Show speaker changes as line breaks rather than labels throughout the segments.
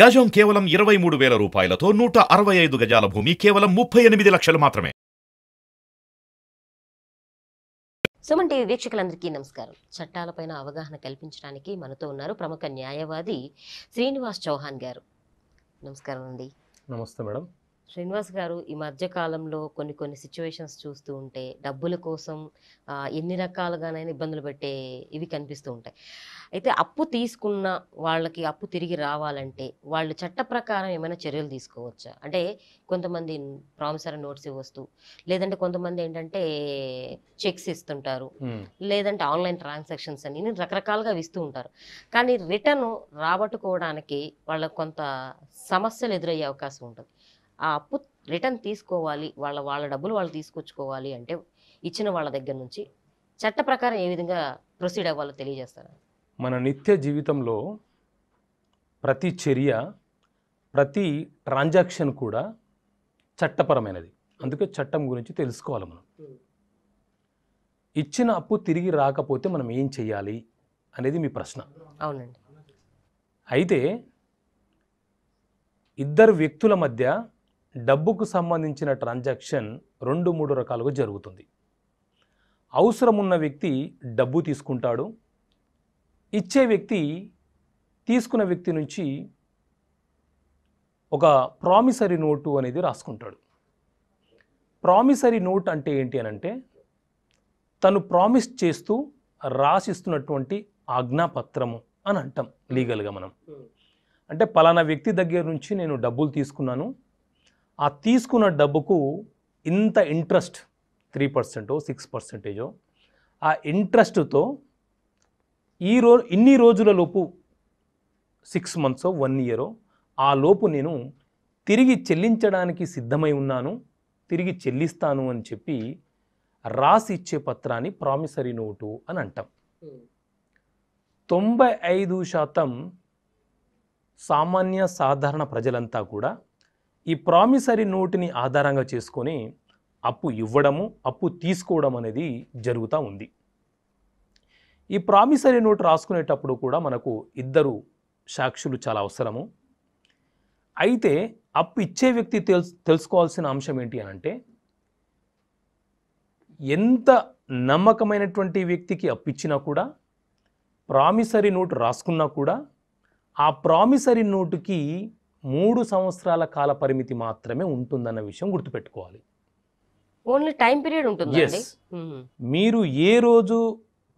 గజం కేవలం 23,000 రూపాయలతో 165 గజాల భూమి కేవలం 38 లక్షలు మాత్రమే.
సుమన్ టీవీ వీక్షకులందరికీ నమస్కారం. చట్టాలపైన అవగాహన కల్పించడానికి మనతో ఉన్నారు ప్రముఖ న్యాయవాది శ్రీనివాస్ చౌహాన్ గారు. నమస్కారం అండి.
నమస్తే మేడం.
శ్రీనివాస్ గారు, ఈ మధ్య కాలంలో కొన్ని సిచ్యువేషన్స్ చూస్తూ ఉంటే డబ్బుల కోసం ఎన్ని రకాలుగానైనా ఇబ్బందులు పెట్టే ఇవి కనిపిస్తూ ఉంటాయి. అయితే అప్పు తీసుకున్న వాళ్ళకి అప్పు తిరిగి రావాలంటే వాళ్ళు చట్ట ప్రకారం ఏమైనా చర్యలు తీసుకోవచ్చా? అంటే కొంతమంది ప్రామిసరీ నోట్స్ ఇవ్వస్తూ, లేదంటే కొంతమంది ఏంటంటే చెక్స్ ఇస్తుంటారు, లేదంటే ఆన్లైన్ ట్రాన్సాక్షన్స్ అని రకరకాలుగా ఇస్తూ ఉంటారు. కానీ రిటర్న్ రాబట్టుకోవడానికి వాళ్ళకు కొంత సమస్యలు ఎదురయ్యే అవకాశం ఉంటుంది. ఆ అప్పు రిటర్న్ తీసుకోవాలి, వాళ్ళ డబ్బులు వాళ్ళు తీసుకొచ్చుకోవాలి అంటే ఇచ్చిన వాళ్ళ దగ్గర నుంచి చట్ట ప్రకారం ఏ విధంగా ప్రొసీడ్ అవ్వాలో తెలియజేస్తారా?
మన నిత్య జీవితంలో ప్రతి చర్య, ప్రతి ట్రాన్సాక్షన్ కూడా చట్టపరమైనది. అందుకే చట్టం గురించి తెలుసుకోవాలి మనం. ఇచ్చిన అప్పు తిరిగి రాకపోతే మనం ఏం చేయాలి అనేది మీ ప్రశ్న.
అవునండి.
అయితే ఇద్దరు వ్యక్తుల మధ్య డబ్బుకు సంబంధించిన ట్రాన్సాక్షన్ 2-3 రకాలుగా జరుగుతుంది. అవసరం ఉన్న వ్యక్తి డబ్బు తీసుకుంటాడు, ఇచ్చే వ్యక్తి తీసుకున్న వ్యక్తి నుంచి ఒక ప్రామిసరీ నోటు అనేది రాసుకుంటాడు. ప్రామిసరీ నోట్ అంటే ఏంటి అనంటే తను ప్రామిస్ చేస్తూ రాసిస్తున్నటువంటి ఆజ్ఞాపత్రము అని అంటాం లీగల్గా మనం. అంటే పలానా వ్యక్తి దగ్గర నుంచి నేను డబ్బులు తీసుకున్నాను, ఆ తీసుకున్న డబ్బుకు ఇంత ఇంట్రెస్ట్ 3%, 6%, ఆ ఇంట్రెస్ట్తో ఇన్ని రోజుల లోపు 6 months, 1 year ఆ లోపు నేను తిరిగి చెల్లించడానికి సిద్ధమై ఉన్నాను, తిరిగి చెల్లిస్తాను అని చెప్పి రాసి ఇచ్చే పత్రాన్ని ప్రామిసరీ నోటు అని అంటాం. 95% సామాన్య సాధారణ ప్రజలంతా కూడా ఈ ప్రామిసరీ నోటుని ఆధారంగా చేసుకొని అప్పు ఇవ్వడము, అప్పు తీసుకోవడం అనేది జరుగుతూ ఉంది. ఈ ప్రామిసరీ నోటు రాసుకునేటప్పుడు కూడా మనకు ఇద్దరు సాక్షులు చాలా అవసరము. అయితే అప్పు ఇచ్చే వ్యక్తి తెలుసుకోవాల్సిన అంశం ఏంటి అనంటే ఎంత నమ్మకమైనటువంటి వ్యక్తికి అప్పు ఇచ్చినా కూడా, ప్రామిసరీ నోటు రాసుకున్నా కూడా ఆ ప్రామిసరీ నోటుకి 3 సంవత్సరాల కాల పరిమితి మాత్రమే ఉంటుందన్న విషయం గుర్తుపెట్టుకోవాలి.
ఓన్లీ టైం పీరియడ్ ఉంటుంది.
మీరు ఏ రోజు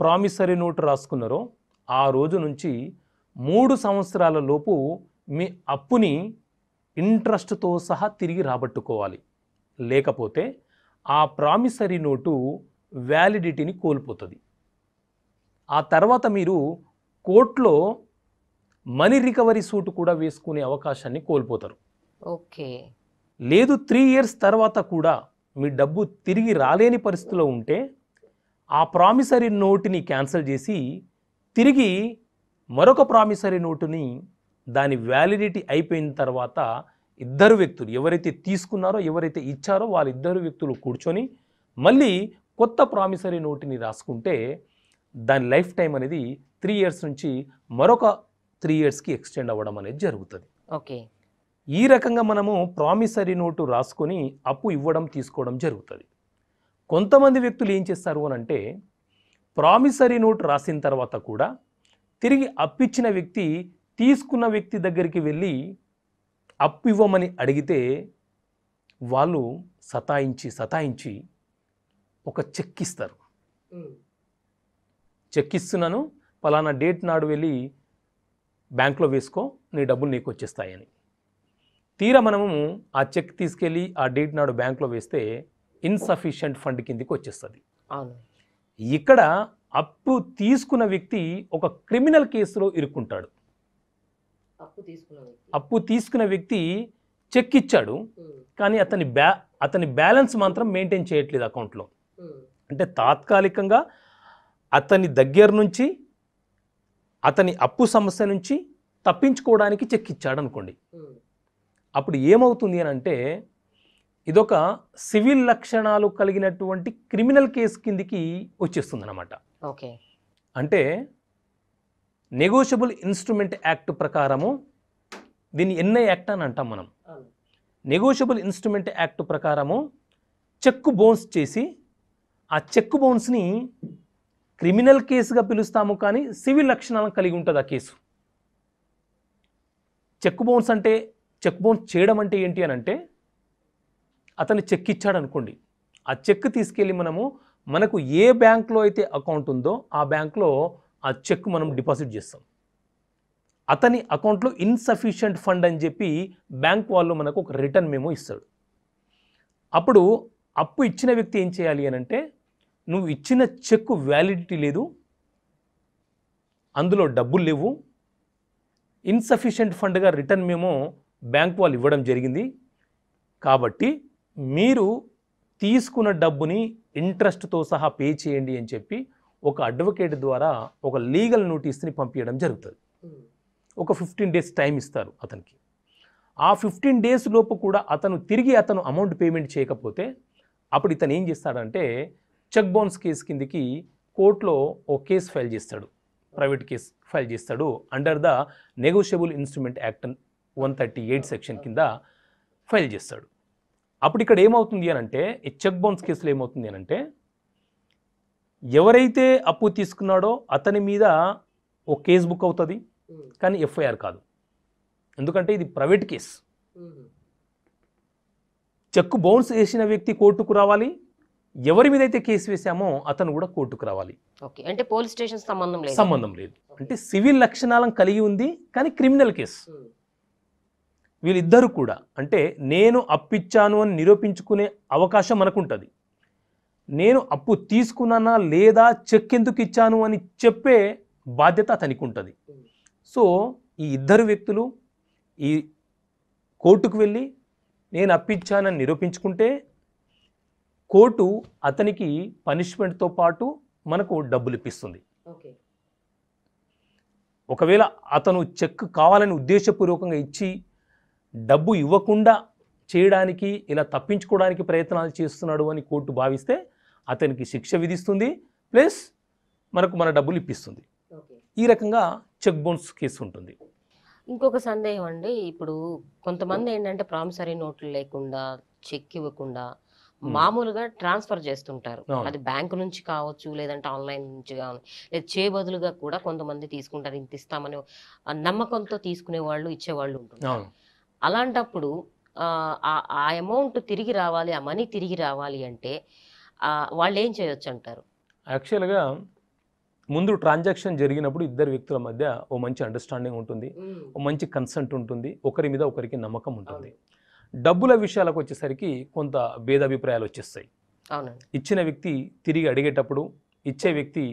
ప్రామిసరీ నోటు రాసుకున్నారో ఆ రోజు నుంచి 3 సంవత్సరాల లోపు మీ అప్పుని ఇంట్రెస్ట్తో సహా తిరిగి రాబట్టుకోవాలి. లేకపోతే ఆ ప్రామిసరీ నోటు వ్యాలిడిటీని కోల్పోతుంది. ఆ తర్వాత మీరు కోర్టులో మనీ రికవరీ సూట్ కూడా వేసుకునే అవకాశాన్ని కోల్పోతారు.
ఓకే.
లేదు 3 years తర్వాత కూడా మీ డబ్బు తిరిగి రాలేని పరిస్థితిలో ఉంటే ఆ ప్రామిసరీ నోటుని క్యాన్సిల్ చేసి తిరిగి మరొక ప్రామిసరీ నోటుని దాని వ్యాలిడిటీ అయిపోయిన తర్వాత ఇద్దరు వ్యక్తులు ఎవరైతే తీసుకున్నారో, ఎవరైతే ఇచ్చారో వాళ్ళిద్దరు వ్యక్తులు కూర్చొని మళ్ళీ కొత్త ప్రామిసరీ నోటుని రాసుకుంటే దాని లైఫ్ టైం అనేది 3 years నుంచి మరొక 3 yearsకి ఎక్స్టెండ్ అవ్వడం అనేది జరుగుతుంది.
ఓకే.
ఈ రకంగా మనము ప్రామిసరీ నోటు రాసుకొని అప్పు ఇవ్వడం, తీసుకోవడం జరుగుతుంది. కొంతమంది వ్యక్తులు ఏం చేస్తారు అని అంటే ప్రామిసరీ నోటు రాసిన తర్వాత కూడా తిరిగి అప్పిచ్చిన వ్యక్తి తీసుకున్న వ్యక్తి దగ్గరికి వెళ్ళి అప్పు ఇవ్వమని అడిగితే వాళ్ళు సతాయించి ఒక చెక్ ఇస్తారు. చెక్ ఇస్తున్నాను, పలానా డేట్ నాడు వెళ్ళి బ్యాంక్లో వేసుకో, నీ డబ్బులు నీకు వచ్చేస్తాయని. తీరా మనము ఆ చెక్ తీసుకెళ్ళి ఆ డేట్ నాడు బ్యాంక్లో వేస్తే ఇన్సఫిషియంట్ ఫండ్ కిందికి వచ్చేస్తుంది. ఇక్కడ అప్పు తీసుకున్న వ్యక్తి ఒక క్రిమినల్ కేసులో ఇరుక్కుంటాడు. అప్పు తీసుకున్న వ్యక్తి చెక్ ఇచ్చాడు, కానీ అతని బ్యాలెన్స్ మాత్రం మెయింటైన్ చేయట్లేదు అకౌంట్లో. అంటే తాత్కాలికంగా అతని దగ్గర నుంచి, అతని అప్పు సమస్య నుంచి తప్పించుకోవడానికి చెక్ ఇచ్చాడు అనుకోండి. అప్పుడు ఏమవుతుంది అని అంటే ఇదొక సివిల్ లక్షణాలు కలిగినటువంటి క్రిమినల్ కేసు కిందికి వచ్చేస్తుంది అన్నమాట.
ఓకే.
అంటే నెగోషియబుల్ ఇన్స్ట్రుమెంట్ యాక్ట్ ప్రకారము దీన్ని ఎన్ఐ యాక్ట్ అని అంటాం మనం. నెగోషియబుల్ ఇన్స్ట్రుమెంట్ యాక్ట్ ప్రకారము చెక్ బౌన్స్ చేసి ఆ చెక్ బౌన్స్ని క్రిమినల్ కేసుగా పిలుస్తాము, కానీ సివిల్ లక్షణాలను కలిగి ఉంటుంది ఆ కేసు. చెక్ బౌన్స్ అంటే, చెక్ బౌన్స్ చేయడం అంటే ఏంటి అని అంటే, అతను చెక్ ఇచ్చాడు అనుకోండి, ఆ చెక్ తీసుకెళ్ళి మనకు ఏ బ్యాంక్లో అయితే అకౌంట్ ఉందో ఆ బ్యాంక్లో ఆ చెక్ మనం డిపాజిట్ చేస్తాం. అతని అకౌంట్లో ఇన్సఫిషియంట్ ఫండ్ అని చెప్పి బ్యాంక్ వాళ్ళు మనకు ఒక రిటర్న్ మెమో ఇస్తాడు. అప్పుడు అప్పు ఇచ్చిన వ్యక్తి ఏం చేయాలి అని అంటే, నువ్వు ఇచ్చిన చెక్ వ్యాలిడిటీ లేదు, అందులో డబ్బులు లేవు, ఇన్సఫిషియంట్ ఫండ్గా రిటర్న్ మెమో బ్యాంక్ వాళ్ళు ఇవ్వడం జరిగింది, కాబట్టి మీరు తీసుకున్న డబ్బుని ఇంట్రెస్ట్తో సహా పే చేయండి అని చెప్పి ఒక అడ్వకేట్ ద్వారా ఒక లీగల్ నోటీస్ని పంపించడం జరుగుతుంది. ఒక 15 days టైం ఇస్తారు అతనికి. ఆ 15 days లోపు కూడా అతను అమౌంట్ పేమెంట్ చేయకపోతే అప్పుడు ఇతను ఏం చేస్తాడంటే చెక్ బౌన్స్ కేసు కిందకి కోర్టులో ఓ కేసు ఫైల్ చేస్తాడు, ప్రైవేట్ కేసు ఫైల్ చేస్తాడు. Under the negotiable instrument act 138 section కింద ఫైల్ చేస్తాడు. అప్పుడు ఇక్కడ ఏమవుతుంది అని అంటే, ఈ చెక్ బౌన్స్ కేసులో ఏమవుతుంది అని అంటే, ఎవరైతే అప్పు తీసుకున్నాడో అతని మీద ఓ కేసు బుక్ అవుతుంది, కానీ ఎఫ్ఐఆర్ కాదు. ఎందుకంటే ఇది ప్రైవేట్ కేసు. చెక్ బౌన్స్ వేసిన వ్యక్తి కోర్టుకు రావాలి, ఎవరి మీద అయితే కేసు వేసామో అతను కూడా కోర్టుకు రావాలి.
ఓకే, అంటే పోలీస్ స్టేషన్
సంబంధం లేదు. అంటే సివిల్ లక్షణాలను కలిగి ఉంది, కానీ క్రిమినల్ కేసు. వీళ్ళిద్దరూ కూడా అంటే నేను అప్పిచ్చాను అని నిరూపించుకునే అవకాశం మనకుంటుంది, నేను అప్పు తీసుకున్నానా లేదా చెక్ ఎందుకు ఇచ్చాను అని చెప్పే బాధ్యత అతనికి ఉంటుంది. సో ఈ ఇద్దరు వ్యక్తులు ఈ కోర్టుకు వెళ్ళి నేను అప్పిచ్చానని నిరూపించుకుంటే కోర్టు అతనికి పనిష్మెంట్తో పాటు మనకు డబ్బులు ఇప్పిస్తుంది. ఒకవేళ అతను చెక్ కావాలని ఉద్దేశపూర్వకంగా ఇచ్చి డబ్బు ఇవ్వకుండా చేయడానికి, ఇలా తప్పించుకోవడానికి ప్రయత్నాలు చేస్తున్నాడు అని కోర్టు భావిస్తే అతనికి శిక్ష విధిస్తుంది, ప్లస్ మనకు మన డబ్బులు ఇప్పిస్తుంది. ఈ రకంగా చెక్ బౌన్స్ కేసు ఉంటుంది.
ఇంకొక సందేహం అండి, ఇప్పుడు కొంతమంది ఏంటంటే ప్రామిసరీ నోట్లు లేకుండా, చెక్ ఇవ్వకుండా మామూలుగా ట్రాన్స్ఫర్ చేస్తుంటారు. అది బ్యాంకు నుంచి కావచ్చు, లేదంటే ఆన్లైన్ నుంచి కావచ్చు, లేదా చేయబదులుగా కూడా కొంతమంది తీసుకుంటారు. ఇంత ఇస్తామని నమ్మకంతో తీసుకునే వాళ్ళు, ఇచ్చేవాళ్ళు ఉంటున్నారు. అలాంటప్పుడు ఆ అమౌంట్ తిరిగి రావాలి, ఆ మనీ తిరిగి రావాలి అంటే వాళ్ళు ఏం చేయొచ్చు అంటారు?
యాక్చువల్గా ముందు ట్రాన్సాక్షన్ జరిగినప్పుడు ఇద్దరు వ్యక్తుల మధ్య ఓ మంచి అండర్స్టాండింగ్ ఉంటుంది, ఓ మంచి కన్సెంట్ ఉంటుంది, ఒకరి మీద ఒకరికి నమ్మకం ఉంటుంది. డబ్బుల విషయాలకు వచ్చేసరికి కొంత భేదాభిప్రాయాలు వచ్చేస్తాయి. ఇచ్చిన వ్యక్తి తిరిగి అడిగేటప్పుడు ఇచ్చే వ్యక్తి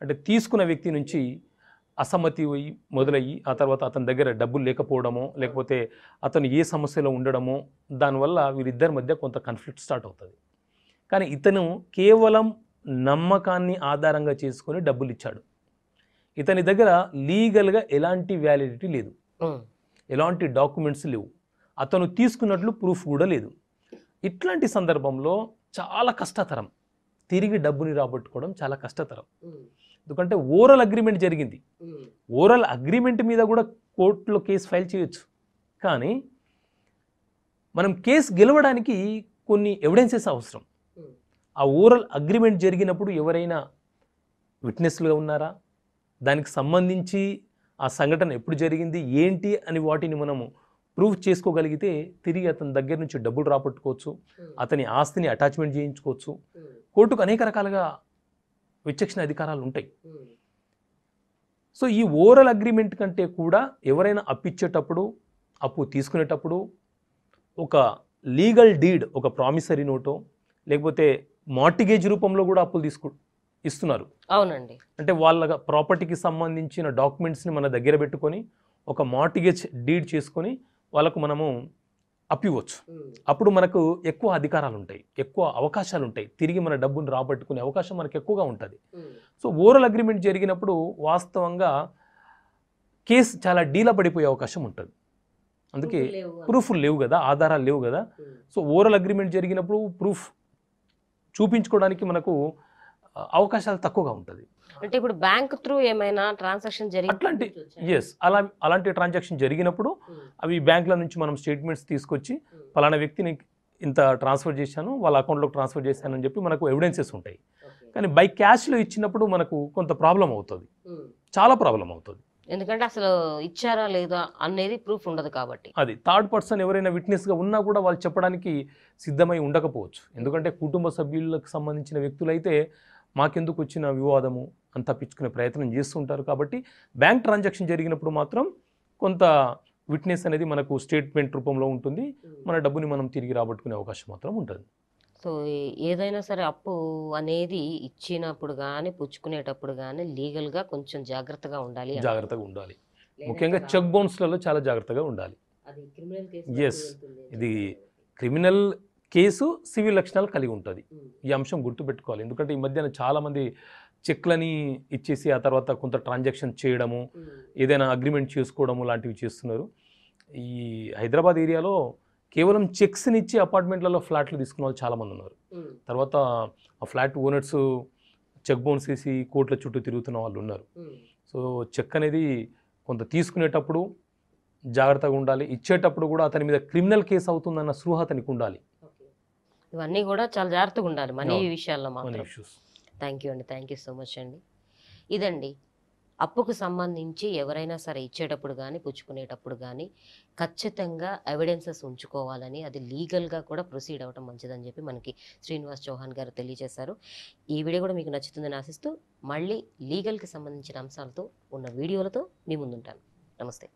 అంటే తీసుకున్న వ్యక్తి నుంచి అసమ్మతి మొదలయ్యి ఆ తర్వాత అతని దగ్గర డబ్బులు లేకపోవడమో, లేకపోతే అతను ఏ సమస్యలో ఉండడమో, దానివల్ల వీరిద్దరి మధ్య కొంత కాన్ఫ్లిక్ట్ స్టార్ట్ అవుతుంది. కానీ ఇతను కేవలం నమ్మకాన్ని ఆధారంగా చేసుకొని డబ్బులు ఇచ్చాడు. ఇతని దగ్గర లీగల్గా ఎలాంటి వ్యాలిడిటీ లేదు, ఎలాంటి డాక్యుమెంట్స్ లేవు, అతను తీసుకున్నట్లు ప్రూఫ్ కూడా లేదు. ఇట్లాంటి సందర్భంలో చాలా కష్టతరం, తిరిగి డబ్బుని రాబట్టుకోవడం చాలా కష్టతరం. ఎందుకంటే ఓరల్ అగ్రిమెంట్ జరిగింది, ఓరల్ అగ్రిమెంట్ మీద కూడా కోర్టులో కేసు ఫైల్ చేయొచ్చు. కానీ మనం కేసు గెలవడానికి కొన్ని ఎవిడెన్సెస్ అవసరం. ఆ ఓరల్ అగ్రిమెంట్ జరిగినప్పుడు ఎవరైనా విట్నెస్లుగా ఉన్నారా, దానికి సంబంధించి ఆ సంఘటన ఎప్పుడు జరిగింది ఏంటి అని వాటిని మనము ప్రూవ్ చేసుకోగలిగితే తిరిగి అతని దగ్గర నుంచి డబ్బులు రాబట్టుకోవచ్చు, అతని ఆస్తిని అటాచ్మెంట్ చేయించుకోవచ్చు. కోర్టుకు అనేక రకాలుగా విచక్షణ అధికారాలు ఉంటాయి. సో ఈ ఓరల్ అగ్రిమెంట్ కంటే కూడా ఎవరైనా అప్పిచ్చేటప్పుడు, అప్పు తీసుకునేటప్పుడు ఒక లీగల్ డీడ్, ఒక ప్రామిసరీ నోటో లేకపోతే మార్టిగేజ్ రూపంలో కూడా అప్పులు ఇస్తున్నారు.
అవునండి.
అంటే వాళ్ళ ప్రాపర్టీకి సంబంధించిన డాక్యుమెంట్స్ని మన దగ్గర పెట్టుకొని ఒక మార్టిగేజ్ డీడ్ చేసుకొని వాళ్ళకు మనము అప్పివ్వచ్చు. అప్పుడు మనకు ఎక్కువ అధికారాలు ఉంటాయి, ఎక్కువ అవకాశాలు ఉంటాయి, తిరిగి మన డబ్బును రాబట్టుకునే అవకాశం మనకు ఎక్కువగా ఉంటుంది. సో ఓరల్ అగ్రిమెంట్ జరిగినప్పుడు వాస్తవంగా కేసు చాలా డీలా పడిపోయే అవకాశం ఉంటుంది. అందుకే ప్రూఫ్లు లేవు కదా, ఆధారాలు లేవు కదా. సో ఓరల్ అగ్రిమెంట్ జరిగినప్పుడు ప్రూఫ్ చూపించుకోవడానికి మనకు అవకాశాలు తక్కువగా ఉంటుంది.
అంటే ఇప్పుడు బ్యాంక్ త్రూ ఏమైనా ట్రాన్సాక్షన్
అట్లాంటి అలాంటి ట్రాన్సాక్షన్ జరిగినప్పుడు అవి బ్యాంకుల నుంచి మనం స్టేట్మెంట్స్ తీసుకొచ్చి పలానా వ్యక్తిని ఇంత ట్రాన్స్ఫర్ చేశాను, వాళ్ళ అకౌంట్లోకి ట్రాన్స్ఫర్ చేశాను అని చెప్పి మనకు ఎవిడెన్సెస్ ఉంటాయి. కానీ బై క్యాష్లో ఇచ్చినప్పుడు మనకు కొంత ప్రాబ్లం అవుతుంది, చాలా ప్రాబ్లం అవుతుంది.
ఎందుకంటే అసలు ఇచ్చారా లేదా అనేది ప్రూఫ్ ఉండదు కాబట్టి.
అది థర్డ్ పర్సన్ ఎవరైనా విట్నెస్గా ఉన్నా కూడా వాళ్ళు చెప్పడానికి సిద్ధమై ఉండకపోవచ్చు. ఎందుకంటే కుటుంబ సభ్యులకు సంబంధించిన వ్యక్తులైతే మాకెందుకు వచ్చిన వివాదము అని తప్పించుకునే ప్రయత్నం చేస్తుంటారు. కాబట్టి బ్యాంక్ ట్రాన్సాక్షన్ జరిగినప్పుడు మాత్రం కొంత విట్నెస్ అనేది మనకు స్టేట్మెంట్ రూపంలో ఉంటుంది, మన డబ్బుని మనం తిరిగి రాబట్టుకునే అవకాశం మాత్రం ఉంటుంది.
సో ఏదైనా సరే అప్పు అనేది ఇచ్చినప్పుడు కానీ పుచ్చుకునేటప్పుడు కానీ లీగల్గా కొంచెం జాగ్రత్తగా ఉండాలి.
జాగ్రత్తగా ఉండాలి, ముఖ్యంగా చెక్ బౌన్స్లలో చాలా జాగ్రత్తగా ఉండాలి. ఇది క్రిమినల్ కేసు, సివిల్ లక్షణాలు కలిగి ఉంటుంది. ఈ అంశం గుర్తుపెట్టుకోవాలి. ఎందుకంటే ఈ మధ్యన చాలామంది చెక్లని ఇచ్చేసి ఆ తర్వాత కొంత ట్రాన్సాక్షన్ చేయడము, ఏదైనా అగ్రిమెంట్ చేసుకోవడము లాంటివి చేస్తున్నారు. ఈ హైదరాబాద్ ఏరియాలో కేవలం చెక్స్ని ఇచ్చి అపార్ట్మెంట్లలో ఫ్లాట్లు తీసుకున్న వాళ్ళు చాలామంది ఉన్నారు. తర్వాత ఆ ఫ్లాట్ ఓనర్స్ చెక్ బౌన్స్ వేసి కోట్ల చుట్టూ తిరుగుతున్న వాళ్ళు ఉన్నారు. సో చెక్ అనేది కొంత తీసుకునేటప్పుడు జాగ్రత్తగా ఉండాలి, ఇచ్చేటప్పుడు కూడా అతని మీద క్రిమినల్ కేసు అవుతుందన్న స్పృహ అతనికి ఉండాలి.
ఇవన్నీ కూడా చాలా జాగ్రత్తగా ఉండాలి మనీ విషయాల్లో మాత్రం.
ఇష్యూస్.
థ్యాంక్ యూ అండి, థ్యాంక్ యూ సో మచ్ అండి. ఇదండి అప్పుకు సంబంధించి ఎవరైనా సరే ఇచ్చేటప్పుడు కానీ పుచ్చుకునేటప్పుడు కానీ ఖచ్చితంగా ఎవిడెన్సెస్ ఉంచుకోవాలని, అది లీగల్గా కూడా ప్రొసీడ్ అవ్వడం మంచిదని చెప్పి మనకి శ్రీనివాస్ చౌహాన్ గారు తెలియజేశారు. ఈ వీడియో కూడా మీకు నచ్చుతుందని ఆశిస్తూ మళ్ళీ లీగల్కి సంబంధించిన అంశాలతో ఉన్న వీడియోలతో మీ ముందుంటాను. నమస్తే.